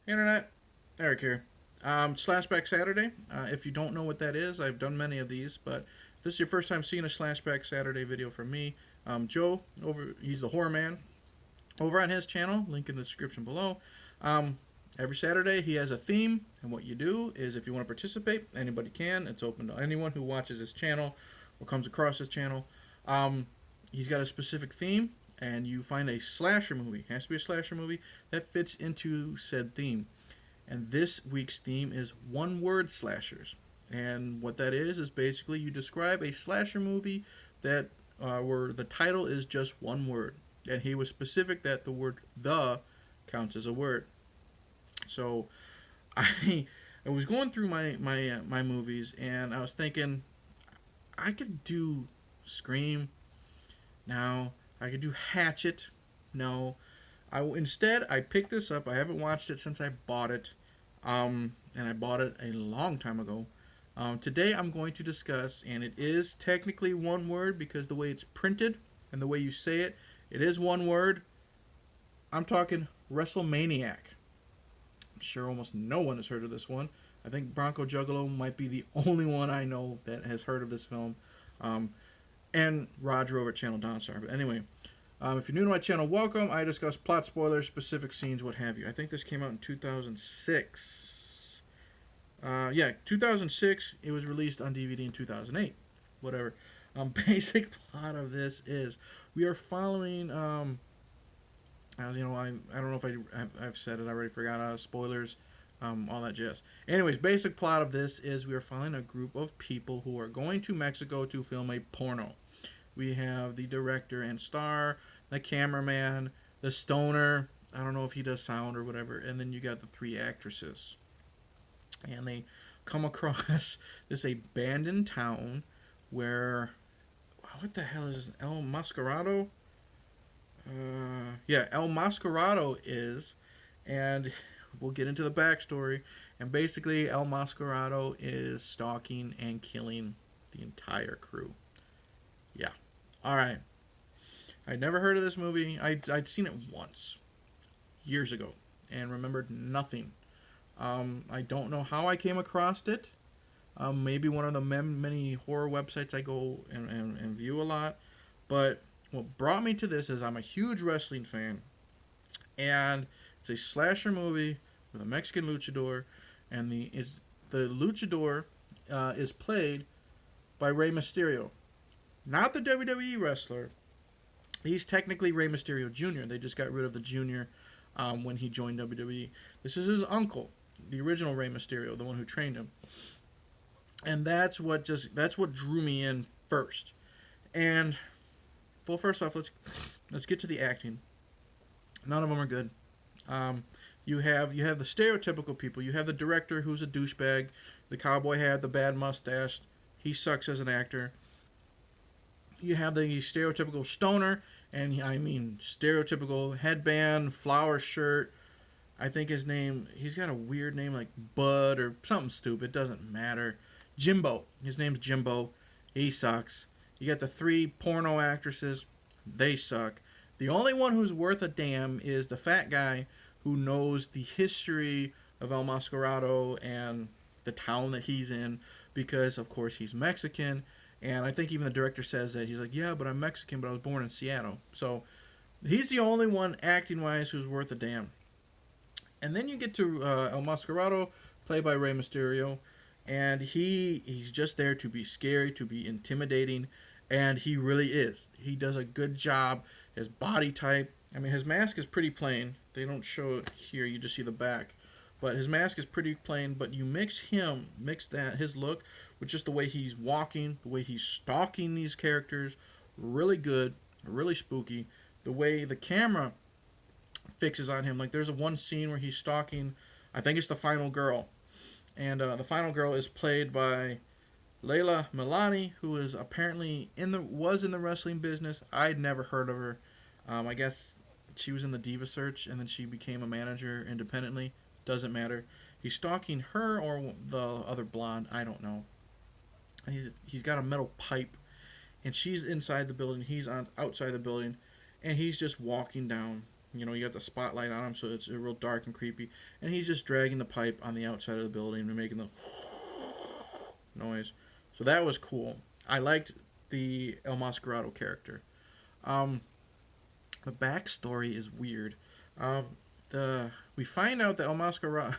Internet, Eric here. Slashback Saturday. If you don't know what that is, I've done many of these, but if this is your first time seeing a Slashback Saturday video from me, Joe, he's the Horror Man. Over on his channel, link in the description below. Um, every Saturday he has a theme, and what you do is if you want to participate, anybody can. It's open to anyone who watches his channel or comes across his channel. Um, he's got a specific theme, and you find a slasher movie. It has to be a slasher movie that fits into said theme. And this week's theme is one word slashers. And what that is basically you describe a slasher movie that where the title is just one word. And he was specific that the word the counts as a word. So I I was going through my movies and I was thinking I could do Scream now. I could do Hatchet. No. Instead I picked this up. I haven't watched it since I bought it. And I bought it a long time ago. Today I'm going to discuss, and it is technically one word because the way it's printed and the way you say it, it is one word. I'm talking WrestleManiac. I'm sure almost no one has heard of this one. I think Bronco Juggalo might be the only one I know that has heard of this film. Um, and Roger over at Channel Downstar. But anyway, if you're new to my channel, welcome. I discuss plot spoilers, specific scenes, what have you. I think this came out in 2006. Yeah, 2006. It was released on DVD in 2008. Whatever. Basic plot of this is we are following. I don't know if I've said it. I already forgot. Spoilers. All that jazz. Anyways, basic plot of this is we are following a group of people who are going to Mexico to film a porno. We have the director and star, the cameraman, the stoner. I don't know if he does sound or whatever. And then you got the three actresses. And they come across this abandoned town where. What the hell is this? El Mascarado? Yeah, El Mascarado is. And we'll get into the backstory. And basically, El Mascarado is stalking and killing the entire crew. Yeah. All right. I'd never heard of this movie. I'd seen it once, years ago, and remembered nothing. I don't know how I came across it. Maybe one of the many horror websites I go and view a lot. But what brought me to this is I'm a huge wrestling fan, and it's a slasher movie with a Mexican luchador, and the luchador is played by Rey Mysterio, not the WWE wrestler. He's technically Rey Mysterio Jr. They just got rid of the Junior when he joined WWE. This is his uncle, the original Rey Mysterio, the one who trained him, and that's what drew me in first. And well, first off, let's get to the acting. None of them are good. Um, you have the stereotypical people. You have the director who's a douchebag, the cowboy hat, the bad mustache. He sucks as an actor. You have the stereotypical stoner, and I mean stereotypical headband, flower shirt. I think he's got a weird name like Bud or something stupid. Doesn't matter. Jimbo. His name's Jimbo. He sucks. You got the three porno actresses. They suck. The only one who's worth a damn is the fat guy who knows the history of El Mascarado and the town that he's in because, of course, he's Mexican. And I think even the director says that. He's like, yeah, but I'm Mexican, but I was born in Seattle. So he's the only one acting-wise who's worth a damn. And then you get to El Mascarado, played by Rey Mysterio, and he's just there to be scary, to be intimidating, and he really is. He does a good job. His body type, I mean, his mask is pretty plain. They don't show it here. You just see the back. But his mask is pretty plain, but you mix that, his look, with just the way he's walking, the way he's stalking these characters, really good, really spooky. The way the camera fixes on him. Like there's one scene where he's stalking, I think it's the final girl, and the final girl is played by Leyla Milani, who is apparently was in the wrestling business. I'd never heard of her. I guess she was in the Diva Search, and then she became a manager independently. Doesn't matter. He's stalking her or the other blonde. I don't know. He's got a metal pipe, and she's inside the building. He's outside the building, and he's just walking down. You got the spotlight on him, so it's real dark and creepy. And he's just dragging the pipe on the outside of the building and making the noise. So that was cool. I liked the El Mascarado character. Um, the backstory is weird. Um, we find out that El Mascarado,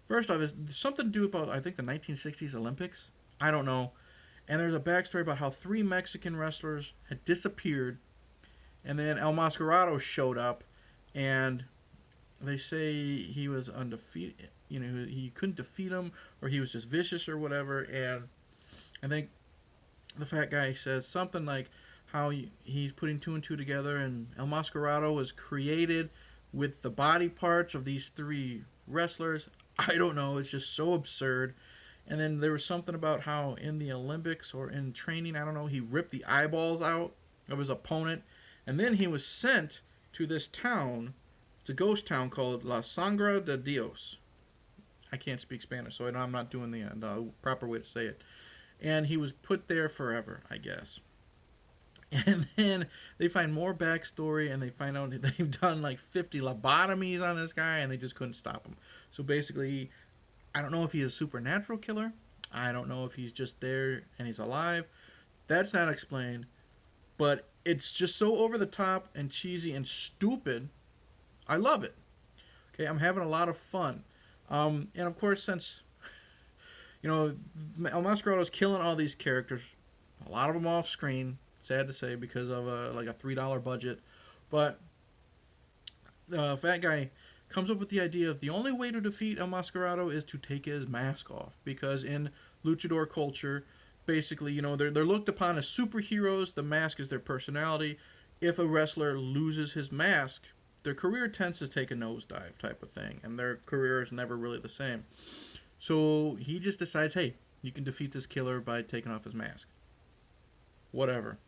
first off, is something to do about I think the 1960s Olympics. I don't know. And there's a backstory about how three Mexican wrestlers had disappeared, and then El Mascarado showed up, and they say he was undefeated. He couldn't defeat him, or he was just vicious or whatever. And I think the fat guy says something like how he's putting two and two together, and El Mascarado was created with the body parts of these three wrestlers. I don't know. It's just so absurd. And then there was something about how in the Olympics or in training, I don't know, he ripped the eyeballs out of his opponent. And then he was sent to this town. It's a ghost town called La Sangre de Dios. I can't speak Spanish, so I'm not doing the proper way to say it. And he was put there forever, I guess. And then they find more backstory, and they find out they've done like 50 lobotomies on this guy, and they just couldn't stop him. So basically, I don't know if he's a supernatural killer. I don't know if he's just there and he's alive. That's not explained. But it's just so over the top and cheesy and stupid. I love it. Okay, I'm having a lot of fun. And of course, since El Mascarado's killing all these characters, a lot of them off screen. Sad to say because of like a $3 budget, but the fat guy comes up with the idea of the only way to defeat El Mascarado is to take his mask off, because in luchador culture, basically, they're looked upon as superheroes. The mask is their personality. If a wrestler loses his mask, their career tends to take a nosedive type of thing, and their career is never really the same. So he just decides, hey, you can defeat this killer by taking off his mask. Whatever.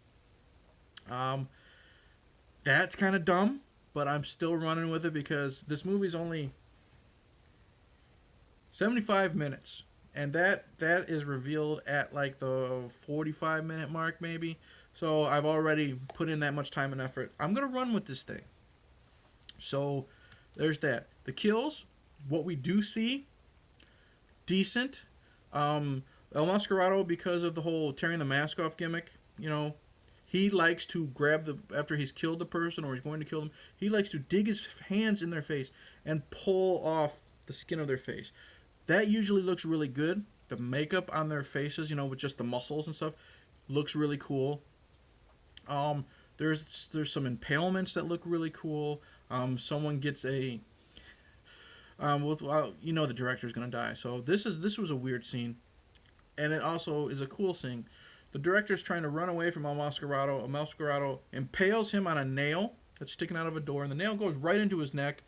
That's kind of dumb, but I'm still running with it because this movie's only 75 minutes, and that is revealed at like the 45-minute mark maybe. So I've already put in that much time and effort. I'm gonna run with this thing. So there's that. The kills, what we do see, decent. El Mascarado, because of the whole tearing the mask off gimmick, he likes to grab after he's killed the person or he's going to kill them, he likes to dig his hands in their face and pull off the skin of their face. That usually looks really good. The makeup on their faces, with just the muscles and stuff, looks really cool. There's some impalements that look really cool. Someone gets the director's gonna die. So this was a weird scene, and it also is a cool scene. The director's trying to run away from El Mascarado. El Mascarado impales him on a nail that's sticking out of a door, and the nail goes right into his neck.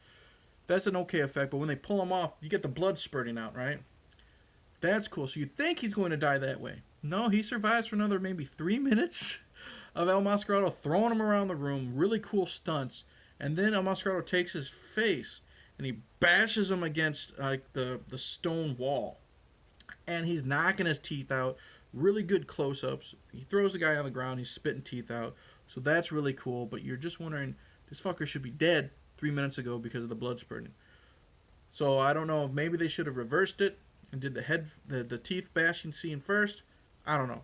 That's an okay effect, but when they pull him off, you get the blood spurting out, right? That's cool. So you think he's going to die that way. No, he survives for another maybe 3 minutes of El Mascarado throwing him around the room. Really cool stunts. And then El Mascarado takes his face and he bashes him against the stone wall. And he's knocking his teeth out. Really good close-ups. He throws the guy on the ground. He's spitting teeth out. So that's really cool. But you're just wondering, this fucker should be dead 3 minutes ago because of the blood spurting. So I don't know. Maybe they should have reversed it and did the teeth bashing scene first. I don't know.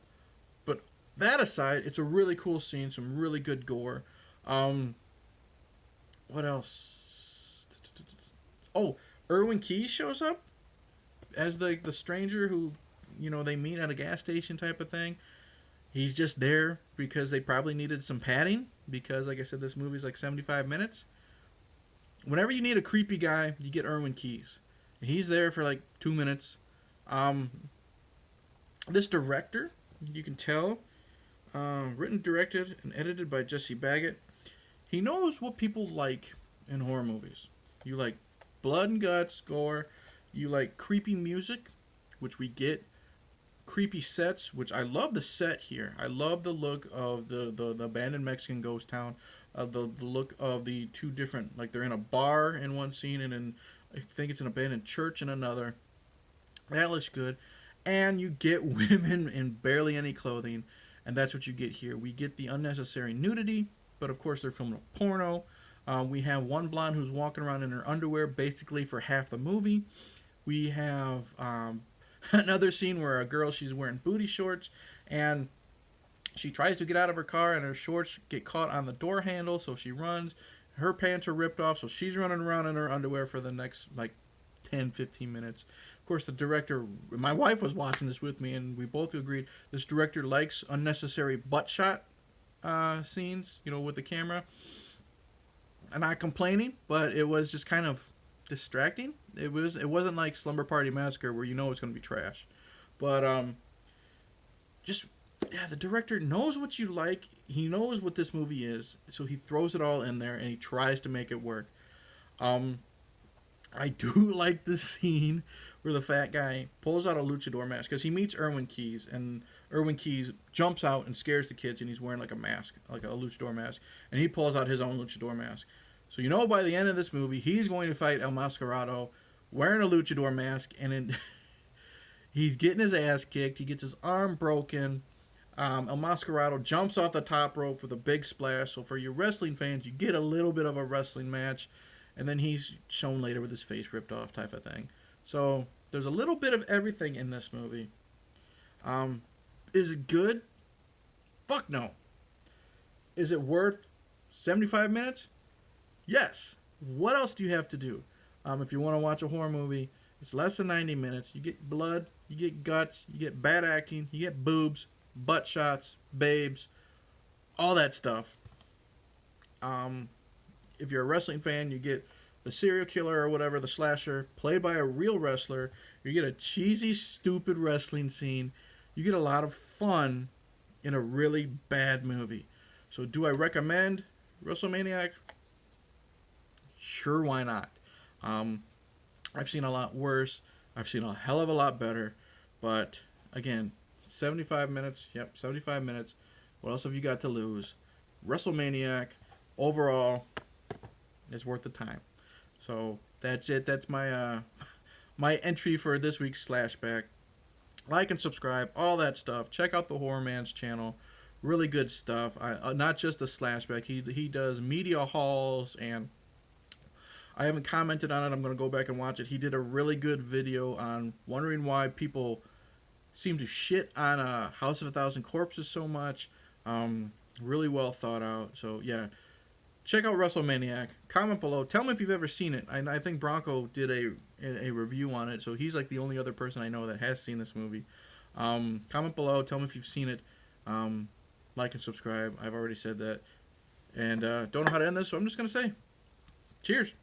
But that aside, it's a really cool scene. Some really good gore. What else? Oh, Erwin Keyes shows up as the stranger who, they meet at a gas station type of thing. He's just there because they probably needed some padding because, like I said, this movie's like 75 minutes. Whenever you need a creepy guy, you get Erwin Keyes. And he's there for like 2 minutes. This director, you can tell, written, directed, and edited by Jesse Baggett. He knows what people like in horror movies. You like blood and guts, gore. You like creepy music, which we get. Creepy sets, which I love the set here. I love the look of the abandoned Mexican ghost town. The look of the two different, like they're in a bar in one scene and in, I think it's an abandoned church in another. That looks good. And you get women in barely any clothing, and that's what you get here. We get the unnecessary nudity, but of course they're filming a porno. We have one blonde who's walking around in her underwear basically for half the movie. We have another scene where a girl, she's wearing booty shorts, and she tries to get out of her car, and her shorts get caught on the door handle, so she runs. Her pants are ripped off, so she's running around in her underwear for the next, like, 10, 15 minutes. Of course, the director, my wife was watching this with me, and we both agreed this director likes unnecessary butt shot scenes, with the camera. I'm not complaining, but it was just kind of distracting. It wasn't like Slumber Party Massacre where it's going to be trash. But just yeah, the director knows what you like. He knows what this movie is, so he throws it all in there and he tries to make it work. Um, I do like the scene where the fat guy pulls out a luchador mask because he meets Erwin Keys, and Erwin Keys jumps out and scares the kids, and he's wearing like a mask, like a luchador mask, and he pulls out his own luchador mask. So by the end of this movie, he's going to fight El Mascarado wearing a luchador mask, and he's getting his ass kicked. He gets his arm broken. El Mascarado jumps off the top rope with a big splash. So for your wrestling fans, you get a little bit of a wrestling match. And then he's shown later with his face ripped off type of thing. So there's a little bit of everything in this movie. Is it good? Fuck no. Is it worth 75 minutes? Yes. What else do you have to do? If you want to watch a horror movie, it's less than 90 minutes. You get blood, you get guts, you get bad acting, you get boobs, butt shots, babes, all that stuff. If you're a wrestling fan, you get the serial killer or whatever, the slasher, played by a real wrestler. You get a cheesy, stupid wrestling scene. You get a lot of fun in a really bad movie. So do I recommend WrestleManiac? Sure, why not? I've seen a lot worse. I've seen a hell of a lot better. But, again, 75 minutes. Yep, 75 minutes. What else have you got to lose? WrestleManiac, overall, is worth the time. So, that's it. That's my my entry for this week's Slashback. Like and subscribe, all that stuff. Check out TheHORRORman's channel. Really good stuff. Not just the Slashback. He does media hauls, and I haven't commented on it. I'm going to go back and watch it. He did a really good video on wondering why people seem to shit on House of a Thousand Corpses so much. Really well thought out. So, yeah. Check out WrestleManiac. Comment below. Tell me if you've ever seen it. I think Bronco did a review on it, so he's like the only other person I know that has seen this movie. Comment below. Tell me if you've seen it. Like and subscribe. I've already said that. And don't know how to end this, so I'm just going to say cheers.